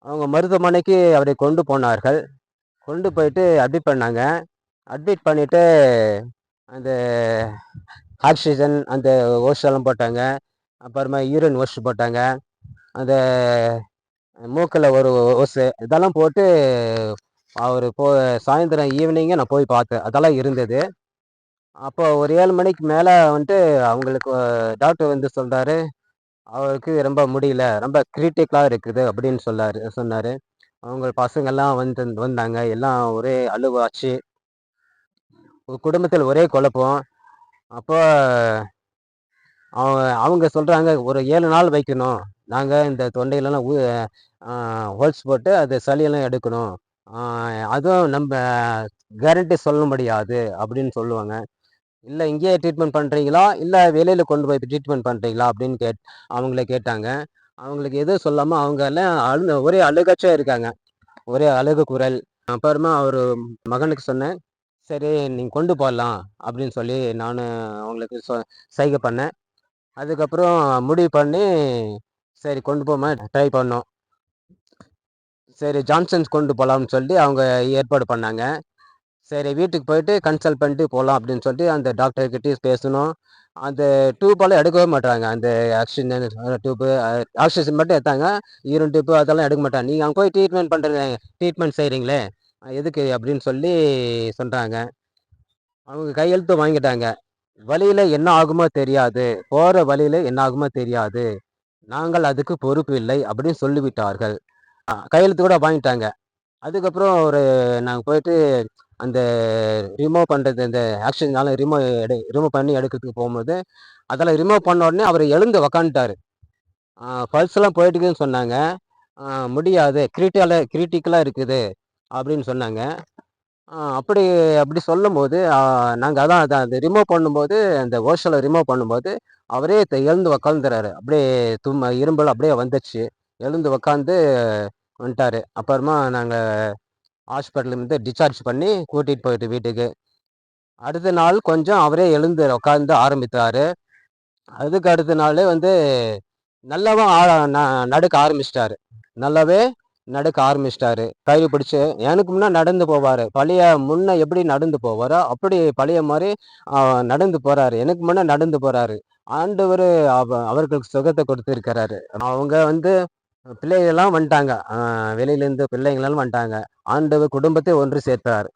அவங்க மருத்துவமனைக்கு அவரை கொண்டு போனார்கள். கொண்டு போயிட்டு அட்மிட் பண்ணாங்க. அட்மிட் பண்ணிட்டு அந்த ஆக்ஸிஜன் அந்த ஓஸ்லாம் போட்டாங்க. அப்புறமா யூரின் ஓஸ் போட்டாங்க. அந்த மூக்குல ஒரு ஓசு இதெல்லாம் போட்டு அவரு சாயந்தரம் ஈவினிங்கே நான் போய் பார்த்தேன். அதெல்லாம் இருந்தது. அப்போ ஒரு 7 மணிக்கு மேல வந்துட்டு அவங்களுக்கு டாக்டர் வந்து சொல்றாரு, "அவருக்கு ரொம்ப முடியல. ரொம்ப கிரிட்டிக்கலா இருக்குது" அப்படின்னு சொன்னாரு. அவங்க பசங்கள்லாம் வந்தாங்க. எல்லாம் ஒரே அழுவாச்சு. குடும்பத்தில ஒரே குழப்பம். அப்போ அவங்க சொல்றாங்க, "ஒரு 7 நாள் வைக்கணும். நாங்க இந்த தொண்டையிலலாம் அ ஹோல்ஸ் போட்டு அது சளியெல்லாம் எடுக்கணும். ஆ அதுவும் நம்ப கேரண்டி சொல்ல முடியாது." அப்படின்னு சொல்லுவாங்க. "இல்ல இங்கேயே ட்ரீட்மெண்ட் பண்றீங்களா? இல்ல வெளியில கொண்டு போய் ட்ரீட்மெண்ட் பண்றீங்களா?" அப்படின்னு அவங்கள கேட்டாங்க. அவங்களுக்கு எதுவும் சொல்லாம அவங்க எல்லாம் ஒரே அழுகாச்சியா இருக்காங்க. ஒரே அழுகு குரல். அப்புறமா அவரு மகனுக்கு சொன்னேன். "சரி நீங்க கொண்டு போலாம்." அப்படின்னு சொல்லி நானு அவங்களுக்கு சைகை பண்ணேன். அதுக்கப்புறம் முடிவு பண்ணி, சரி கொண்டு போமா ட்ரை பண்ணோம். சரி ஜான்சன்ஸ் கொண்டு போலாம்னு சொல்லி அவங்க ஏற்பாடு பண்ணாங்க. சரி வீட்டுக்கு போயிட்டு கன்சல்ட் பண்ணிட்டு போலாம் அப்படின்னு சொல்லிட்டு அந்த டாக்டர் கிட்டயும் பேசணும். அந்த டியூப்பெல்லாம் எடுக்கவே மாட்றாங்க. அந்த ஆக்ஸிஜன் டியூப்பு ஆக்ஸிஜன் மட்டும் எடுத்தாங்க. யூரின் டியூப்பு அதெல்லாம் எடுக்க மாட்டாங்க. "நீங்க அங்க போய் ட்ரீட்மெண்ட் செய்றீங்களே, எதுக்கு?" அப்படின்னு சொல்லி சொல்றாங்க. அவங்க கையெழுத்து வாங்கிட்டாங்க. "வழியில என்ன ஆகுமோ தெரியாது. போற வழியில என்ன ஆகுமோ தெரியாது. நாங்கள் அதுக்கு பொறுப்பு இல்லை" அப்படின்னு சொல்லிவிட்டார்கள். கையெழுத்து கூட வாங்கிட்டாங்க. அதுக்கப்புறம் நாங்க போயிட்டு அந்த ரிமூவ் பண்றது இந்த ஆக்ஷன்னால ரிமூவ் பண்ணி எடுக்கிறதுக்கு போம்போது, அதெல்லாம் ரிமூவ் பண்ண உடனே அவரு எழுந்து உக்காந்துட்டாரு. பல்ஸ்லாம் போயிட்டுருக்குன்னு சொன்னாங்க. "அ முடியாது. கிரிட்டிக்கலா இருக்குது" அப்படின்னு சொன்னாங்க. அப்படி அப்படி சொல்லும்போது, நாங்க அதான் அதான் அந்த ரிமூவ் பண்ணும்போது, அந்த ஓஷல ரிமூவ் பண்ணும்போது, அவரே எழுந்து உக்காந்துறாரு. அப்படியே இருமல் அப்படியே வந்துச்சு. எழுந்து உக்காந்து வந்துட்டாரு. அப்புறமா நாங்க ஹாஸ்பிட்டல்லேருந்து டிஸ்சார்ஜ் பண்ணி கூட்டிட்டு போயிட்டு வீட்டுக்கு. அடுத்த நாள் கொஞ்சம் அவரே எழுந்து உட்கார்ந்து ஆரம்பித்தாரு. அதுக்கு அடுத்த நாளு வந்து நல்லாவும் நடக்க ஆரம்பிச்சுட்டாரு. நல்லாவே நடக்க ஆரம்பிச்சுட்டாரு. கயிறு பிடிச்சு எனக்கு முன்ன நடந்து போவாரு. முன்ன எப்படி நடந்து போவாரோ, அப்படி பழைய மாரி அ நடந்து போறாரு. எனக்கு முன்ன நடந்து போறாரு. ஆண்டவரு அவர்களுக்கு சுகத்த கொடுத்திருக்கிறாரு. அவங்க வந்து பிள்ளைகள்லாம் வந்துட்டாங்க. வெளியிலேருந்து பிள்ளைங்கலாம் வந்துட்டாங்க. ஆண்டவர் குடும்பத்தை ஒன்று சேர்த்தார்.